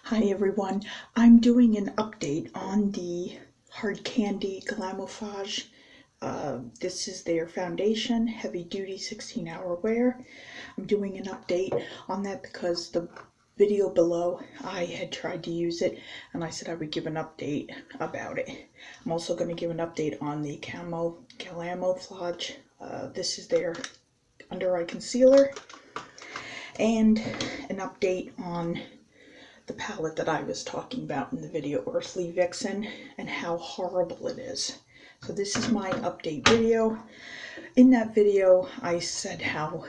Hi everyone, I'm doing an update on the Hard Candy Glamouflage. This is their foundation, heavy duty 16-hour wear. I'm doing an update on that because the video below I had tried to use it and I said I would give an update about it. I'm also going to give an update on the Glamouflage. This is their under eye concealer, and an update on the palette that I was talking about in the video, Earthly Vixen, and how horrible it is. So this is my update video. In that video, I said how,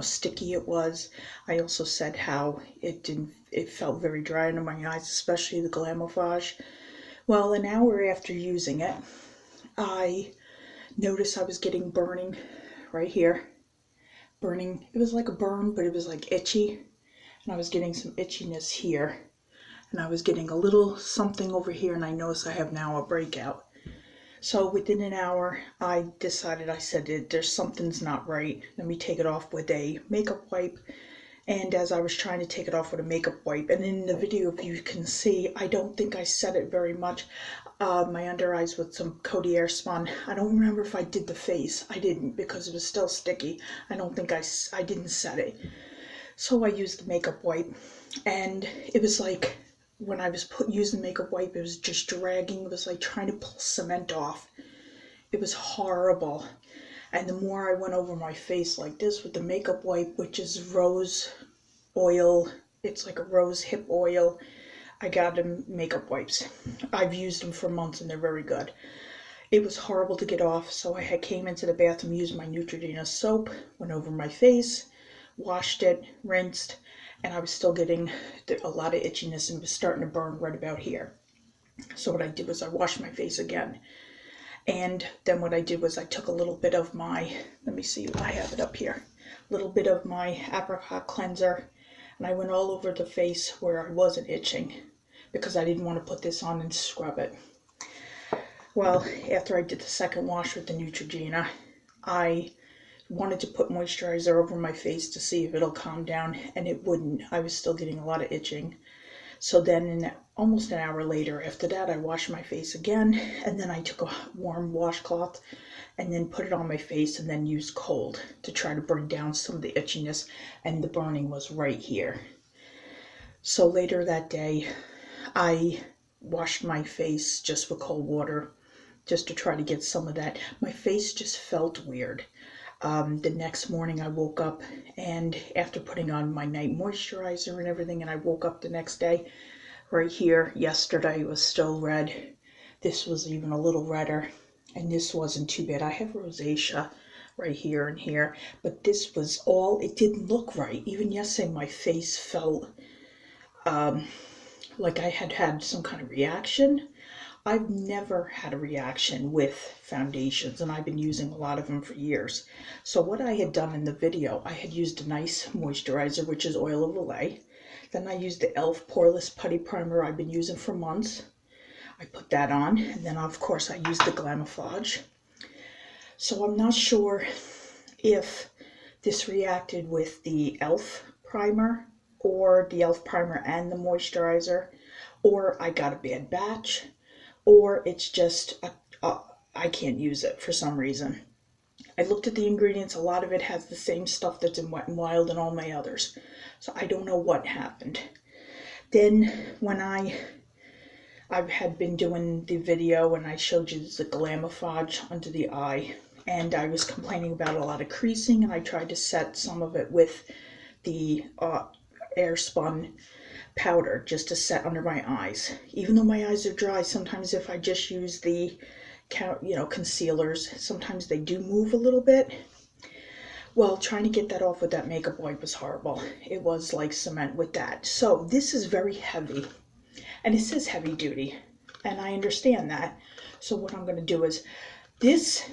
sticky it was. I also said how it felt very dry under my eyes, especially the Glamouflage. Well, an hour after using it, I noticed I was getting burning right here. Burning, it was like a burn, but it was like itchy. And I was getting some itchiness here, and I was getting a little something over here, and I noticed I have now a breakout. So within an hour, I decided, I said, there's something's not right. Let me take it off with a makeup wipe. And as I was trying to take it off with a makeup wipe, and in the video, if you can see, I don't think I set it very much. My under eyes with some Coty Airspun. I don't remember if I did the face. I didn't, because it was still sticky. I don't think I didn't set it. So I used the makeup wipe, and it was like, when I was using the makeup wipe, it was just dragging. It was like trying to pull cement off. It was horrible. And the more I went over my face like this with the makeup wipe, which is rose oil, it's like a rose hip oil. I got them makeup wipes. I've used them for months and they're very good. It was horrible to get off, so I came into the bathroom, used my Neutrogena soap, went over my face, washed it, rinsed, and I was still getting a lot of itchiness and was starting to burn right about here. So what I did was I washed my face again. And then what I did was I took a little bit of my, let me see, I have it up here, a little bit of my apricot cleanser, and I went all over the face where I wasn't itching, because I didn't want to put this on and scrub it. Well, after I did the second wash with the Neutrogena, I wanted to put moisturizer over my face to see if it'll calm down, and it wouldn't. I was still getting a lot of itching. So then almost an hour later after that, I washed my face again, and then I took a warm washcloth and then put it on my face and then used cold to try to bring down some of the itchiness, and the burning was right here. So later that day, I washed my face just with cold water just to try to get some of that. My face just felt weird. The next morning I woke up, and after putting on my night moisturizer and everything, and I woke up the next day, right here, yesterday was still red. This was even a little redder, and this wasn't too bad. I have rosacea right here and here, but this was all, it didn't look right. Even yesterday my face felt like I had had some kind of reaction. I've never had a reaction with foundations, and I've been using a lot of them for years. So what I had done in the video, I had used a nice moisturizer, which is Oil of Olay. Then I used the e.l.f. Poreless Putty Primer I've been using for months. I put that on, and then of course I used the Glamouflage. So I'm not sure if this reacted with the e.l.f. primer, or the e.l.f. primer and the moisturizer, or I got a bad batch, or it's just I can't use it for some reason. I looked at the ingredients. A lot of it has the same stuff that's in Wet n Wild and all my others. So I don't know what happened. Then when I had been doing the video and I showed you the Glamouflage under the eye, and I was complaining about a lot of creasing, and I tried to set some of it with the Airspun powder just to set under my eyes. Even though my eyes are dry, sometimes if I just use the concealers, sometimes they do move a little bit. Well, trying to get that off with that makeup wipe was horrible. It was like cement with that. So this is very heavy, and it says heavy duty, and I understand that. So what I'm going to do is this,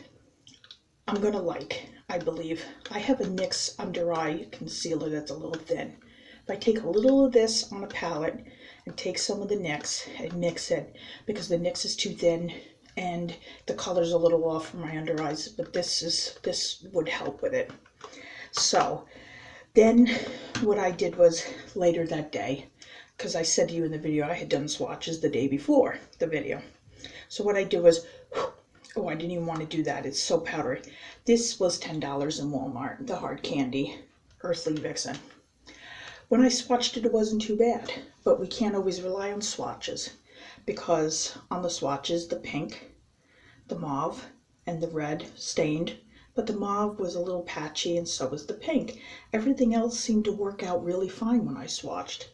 I'm going to like, I believe. I have a NYX under eye concealer that's a little thin. If I take a little of this on a palette and take some of the NYX and mix it, because the NYX is too thin and the color's a little off for my under eyes, but this would help with it. So then what I did was, later that day, because I said to you in the video I had done swatches the day before the video. So what I do is, oh, I didn't even want to do that. It's so powdery. This was $10 in Walmart, the hard candy Earthly Vixen. When I swatched it, it wasn't too bad, but we can't always rely on swatches, because on the swatches, the pink, the mauve, and the red stained, but the mauve was a little patchy and so was the pink. Everything else seemed to work out really fine when I swatched.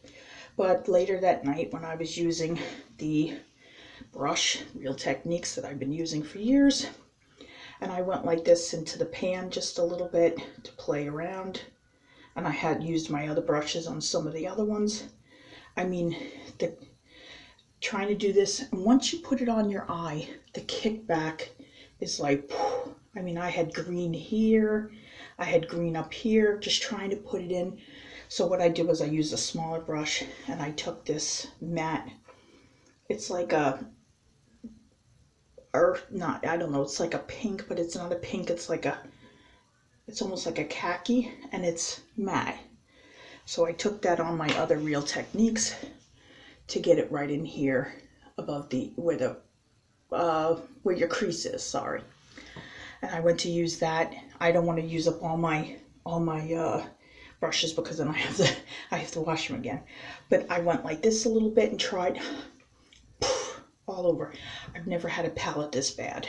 But later that night, when I was using the brush, Real Techniques, that I've been using for years, and I went like this into the pan just a little bit to play around, and I had used my other brushes on some of the other ones. I mean, trying to do this, and once you put it on your eye, the kickback is like, I mean, I had green here, I had green up here, just trying to put it in. So what I did was I used a smaller brush, and I took this matte, it's like a, or not, I don't know, it's like a pink, but it's not a pink, it's like a, it's almost like a khaki, and it's matte. So I took that on my other Real Techniques to get it right in here above the, where the, where your crease is, sorry. And I went to use that. I don't want to use up all my brushes, because then I have to wash them again. But I went like this a little bit and tried all over. I've never had a palette this bad.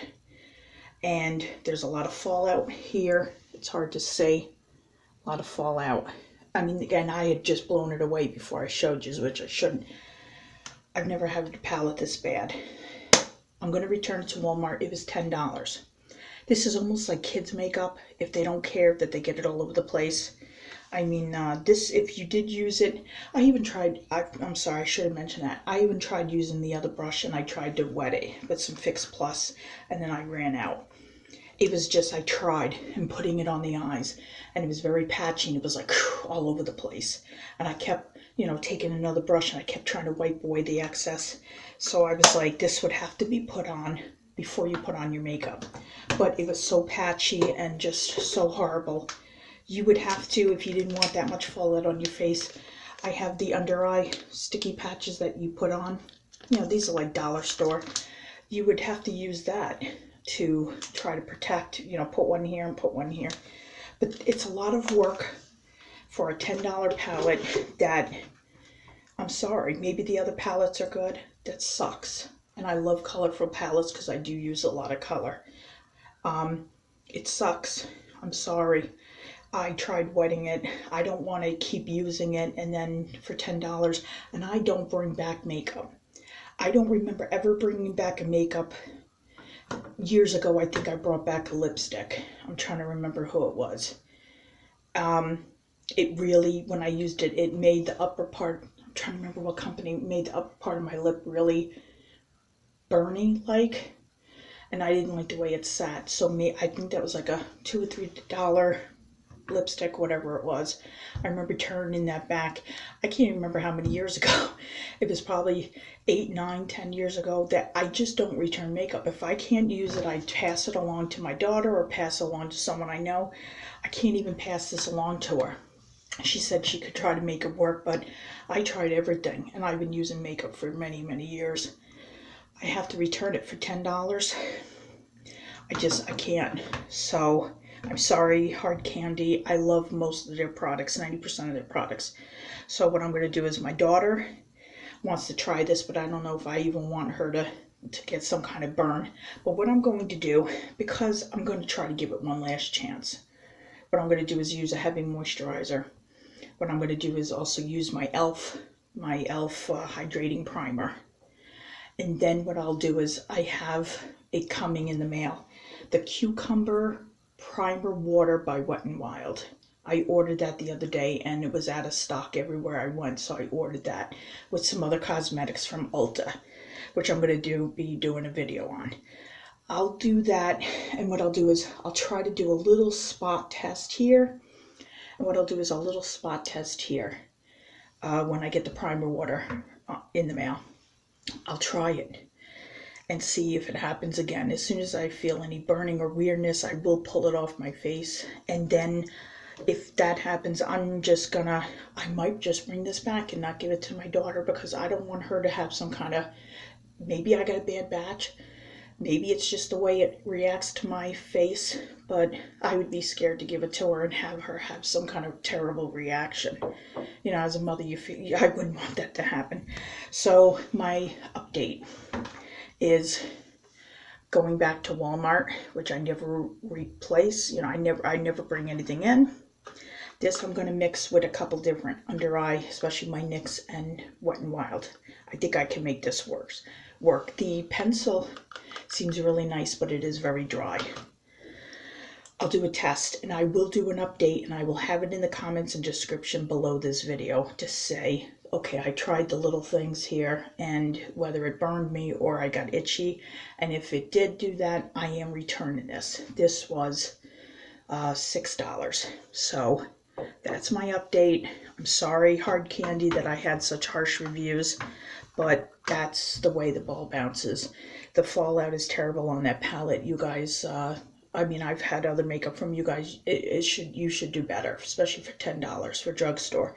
And there's a lot of fallout here. It's hard to say. A lot of fallout. I mean, again, I had just blown it away before I showed you, which I shouldn't. I've never had a palette this bad. I'm going to return it to Walmart. It was $10. This is almost like kids' makeup, if they don't care that they get it all over the place. I mean, this, if you did use it, I even tried, I'm sorry, I should have mentioned that. I even tried using the other brush, and I tried to wet it with some Fix Plus, and then I ran out. It was just, I tried and putting it on the eyes, and it was very patchy, and it was like all over the place. And I kept, you know, taking another brush, and I kept trying to wipe away the excess. So I was like, this would have to be put on before you put on your makeup. But it was so patchy and just so horrible. You would have to, if you didn't want that much fallout on your face, I have the under eye sticky patches that you put on. You know, these are like dollar store. You would have to use that to try to protect, you know, put one here and put one here. But it's a lot of work for a $10 palette that, I'm sorry, maybe the other palettes are good. That sucks. And I love colorful palettes because I do use a lot of color. It sucks. I'm sorry. I tried wetting it. I don't want to keep using it, and then for $10, and I don't bring back makeup. I don't remember ever bringing back a makeup. Years ago, I think I brought back a lipstick. I'm trying to remember who it was. It really, when I used it, it made the upper part, I'm trying to remember what company, made the upper part of my lip really burning like, and I didn't like the way it sat. So I think that was like a $2 or $3 lipstick, whatever it was. I remember turning that back. I can't even remember how many years ago. It was probably 8, 9, 10 years ago. That I just don't return makeup. If I can't use it, I pass it along to my daughter or pass it along to someone I know. I can't even pass this along to her. She said she could try to make it work, but I tried everything, and I've been using makeup for many, many years. I have to return it for $10. I can't. So I'm sorry, Hard Candy. I love most of their products, 90% of their products. So what I'm going to do is, my daughter wants to try this, but I don't know if I even want her to get some kind of burn. But what I'm going to do, because I'm going to try to give it one last chance, what I'm going to do is use a heavy moisturizer. What I'm going to do is also use my e.l.f. hydrating primer. And then what I'll do is, I have it coming in the mail. The Cucumber Primer Water by Wet n Wild. I ordered that the other day, and it was out of stock everywhere I went, so I ordered that with some other cosmetics from Ulta, which I'm going to be doing a video on. I'll do that, and what I'll do is I'll try to do a little spot test here. And what I'll do is a little spot test here when I get the primer water in the mail. I'll try it and see if it happens again. As soon as I feel any burning or weirdness, I will pull it off my face. And then if that happens, I might just bring this back and not give it to my daughter, because I don't want her to have some kind of, maybe I got a bad batch. Maybe it's just the way it reacts to my face, but I would be scared to give it to her and have her have some kind of terrible reaction. You know, as a mother, I wouldn't want that to happen. So my update is going back to Walmart, which I never replace. You know, I never bring anything in. This I'm going to mix with a couple different under eye, especially my NYX and Wet n Wild. I think I can make this work. The pencil seems really nice, but it is very dry. I'll do a test, and I will do an update, and I will have it in the comments and description below this video to say, okay, I tried the little things here, and whether it burned me or I got itchy, and if it did do that, I am returning this. This was $6. So that's my update. I'm sorry, Hard Candy, that I had such harsh reviews, but that's the way the ball bounces. The fallout is terrible on that palette. You guys, I mean, I've had other makeup from you guys. You should do better, especially for $10 for drugstore.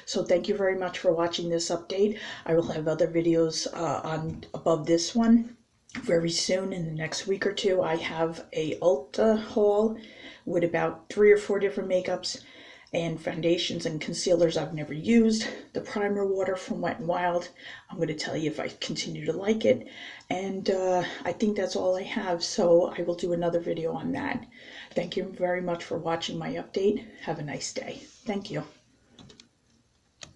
So thank you very much for watching this update. I will have other videos on above this one very soon. In the next week or two, I have a Ulta haul with about 3 or 4 different makeups and foundations and concealers I've never used. The primer water from Wet n Wild, I'm going to tell you if I continue to like it. And I think that's all I have, so I will do another video on that. Thank you very much for watching my update. Have a nice day. Thank you.